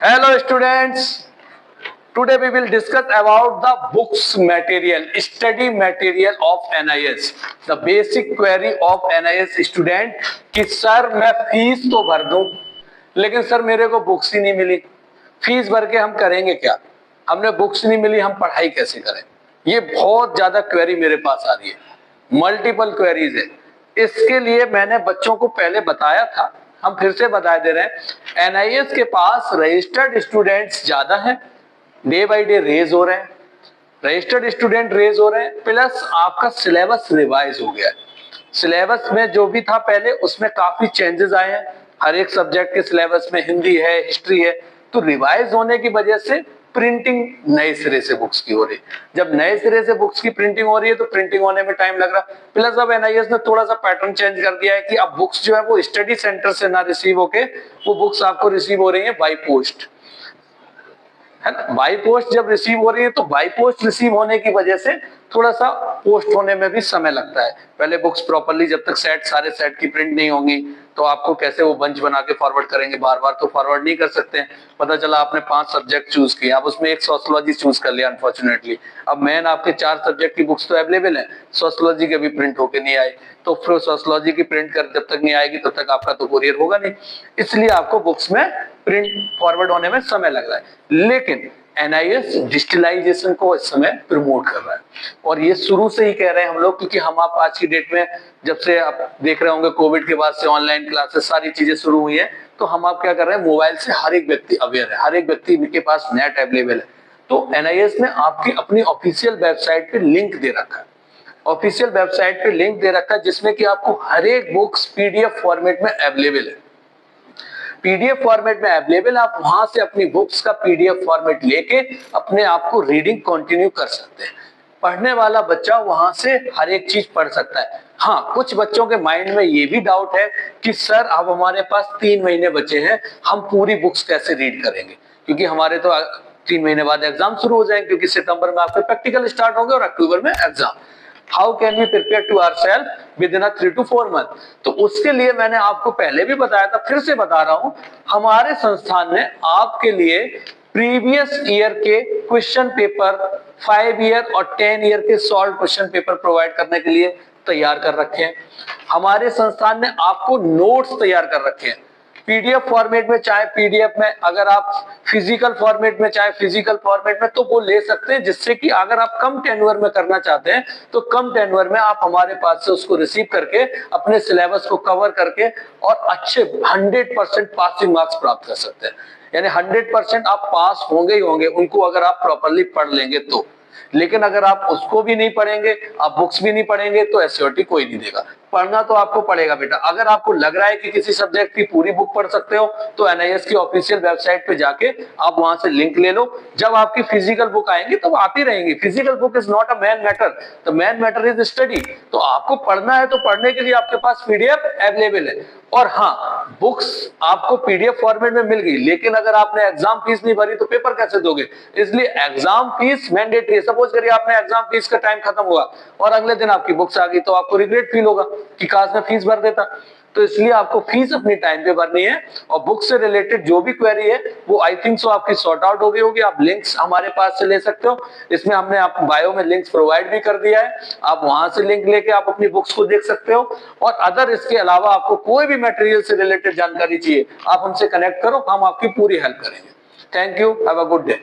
Hello students, today we will discuss about the books material, study material of NIS. The basic query of NIS student कि sir मैं fees तो भर दूं लेकिन sir मेरे को बुक्स ही नहीं मिली, फीस भर के हम करेंगे क्या, हमने बुक्स नहीं मिली, हम पढ़ाई कैसे करें। ये बहुत ज्यादा क्वेरी मेरे पास आ रही है, मल्टीपल क्वेरीज है। इसके लिए मैंने बच्चों को पहले बताया था, हम फिर से बता दे रहे हैं। एनआईएस के पास रजिस्टर्ड स्टूडेंट्स ज्यादा हैं, डे बाय डे रेज हो रहे हैं, रजिस्टर्ड स्टूडेंट रेज हो रहे हैं, प्लस आपका सिलेबस रिवाइज हो गया है। सिलेबस में जो भी था पहले उसमें काफी चेंजेस आए हैं, हर एक सब्जेक्ट के सिलेबस में हिंदी है, हिस्ट्री है, तो रिवाइज होने की वजह से प्रिंटिंग नए सिरे से बुक्स की हो रही है। जब नए सिरे से बुक्स की प्रिंटिंग हो रही है तो प्रिंटिंग होने में टाइम लग रहा है। प्लस अब एनआईएस ने थोड़ा सा पैटर्न चेंज कर दिया है कि अब बुक्स जो है वो स्टडी सेंटर से ना रिसीव होके वो बुक्स आपको रिसीव हो रही है बाई पोस्ट, है ना। बाई पोस्ट जब रिसीव हो रही है तो बाई पोस्ट रिसीव होने की वजह से थोड़ा सा पोस्ट होने में भी समय लगता है। पहले बुक्स प्रॉपर्ली जब तक सारे सेट की प्रिंट नहीं होंगी तो आपको कैसे वो बंच बना के फॉरवर्ड करेंगे, बार बार तो फॉरवर्ड नहीं कर सकते हैं। पता चला आपने 5 सब्जेक्ट चूज किए, आप उसमें एक सोशियोलॉजी चूज कर लिया अनफॉर्चुनेटली। अब मेन आपके 4 सब्जेक्ट की बुक्स तो अवेलेबल है, सोशियोलॉजी के भी प्रिंट होके नहीं आई, तो फिर सोशियोलॉजी की प्रिंट कर जब तक नहीं आएगी तब तक आपका तो कोरियर होगा नहीं, इसलिए आपको बुक्स में प्रिंट फॉरवर्ड होने में समय लग रहा है। लेकिन एनआईएस डिजिटलाइजेशन को इस समय प्रमोट कर रहा है और ये शुरू से ही कह रहे हैं हम लोग, क्योंकि हम आप आज की डेट में जब से आप देख रहे होंगे कोविड के बाद से ऑनलाइन क्लासेस सारी चीजें शुरू हुई है, तो हम आप क्या कर रहे हैं, मोबाइल से हर एक व्यक्ति अवेयर है, हर एक व्यक्ति के पास नेट अवेलेबल है। तो एनआईएस ने आपकी अपनी ऑफिशियल वेबसाइट पे लिंक दे रखा है, ऑफिशियल वेबसाइट पे लिंक दे रखा है जिसमें कि आपको हर एक बुक्स पीडीएफ फॉर्मेट में अवेलेबल है, पीडीएफ फॉर्मेट में अवेलेबल। आप वहां से अपनी बुक्स का पीडीएफ फॉर्मेट लेके अपने आप को रीडिंग कंटिन्यू कर सकते हैं। पढ़ने वाला बच्चा वहां से हर एक चीज पढ़ सकता है। हाँ, कुछ बच्चों के माइंड में ये भी डाउट है कि सर अब हमारे पास 3 महीने बचे हैं, हम पूरी बुक्स कैसे रीड करेंगे, क्योंकि हमारे तो 3 महीने बाद एग्जाम शुरू हो जाएंगे, क्योंकि सितंबर में आपके प्रैक्टिकल स्टार्ट होंगे और अक्टूबर में exam. How can we prepare to ourselves within 3 to 4 month. तो उसके लिए मैंने आपको पहले भी बताया था, फिर से बता रहा हूं, हमारे संस्थान ने आपके लिए प्रीवियस ईयर के क्वेश्चन पेपर 5 ईयर और 10 ईयर के सॉल्व क्वेश्चन पेपर प्रोवाइड करने के लिए तैयार कर रखे हैं। हमारे संस्थान ने आपको नोट्स तैयार कर रखे हैं, पीडीएफ फॉर्मेट में चाहे पीडीएफ में, अगर आप फिजिकल फॉर्मेट में चाहे फिजिकल फॉर्मेट में, तो वो ले सकते हैं, जिससे कि अगर आप कम टेन्योर में करना चाहते हैं तो कम टेन्योर में आप हमारे पास से उसको रिसीव करके अपने सिलेबस को कवर करके और अच्छे 100% पासिंग मार्क्स प्राप्त कर सकते हैं। यानी 100% आप पास होंगे ही होंगे उनको अगर आप प्रॉपर्ली पढ़ लेंगे तो। लेकिन अगर आप उसको भी नहीं पढ़ेंगे, आप बुक्स भी नहीं पढ़ेंगे, तो एसओटी कोई नहीं देगा। पढ़ना तो आपको पड़ेगा बेटा। अगर आपको लग रहा है कि किसी सब्जेक्ट की पूरी बुक पढ़ सकते हो तो एनआईएस की ऑफिशियल वेबसाइट पे जाके आप वहां से लिंक ले लो। जब आपकी फिजिकल बुक आएंगी तो आती रहेंगी। Physical book is not a man matter, the man matter is study. तो आपको पढ़ना है तो पढ़ने के लिए आपके पास पीडीएफ अवेलेबल है। और हाँ, बुक्स आपको पीडीएफ फॉर्मेट में मिल गई, लेकिन अगर आपने एग्जाम फीस नहीं भरी तो पेपर कैसे दोगे, इसलिए एग्जाम फीस मैंडेटरी है। सपोज करिए आपने एग्जाम फीस का टाइम खत्म हुआ और अगले दिन आपकी बुक्स आ गई, तो आपको रिग्रेट फील होगा कि काश मैं फीस भर देता। तो इसलिए आपको फीस अपनी टाइम पे भरनी है और बुक से रिलेटेड जो भी क्वेरी है वो आई थिंक सो आपकी सॉर्ट आउट हो गई होगी। आप लिंक्स हमारे पास से ले सकते हो, इसमें हमने आपको बायो में लिंक्स प्रोवाइड भी कर दिया है, आप वहां से लिंक लेके आप अपनी बुक्स को देख सकते हो। और अदर इसके अलावा आपको कोई भी मटेरियल से रिलेटेड जानकारी चाहिए, आप हमसे कनेक्ट करो, हम आपकी पूरी हेल्प करेंगे। Thank you, have a good day.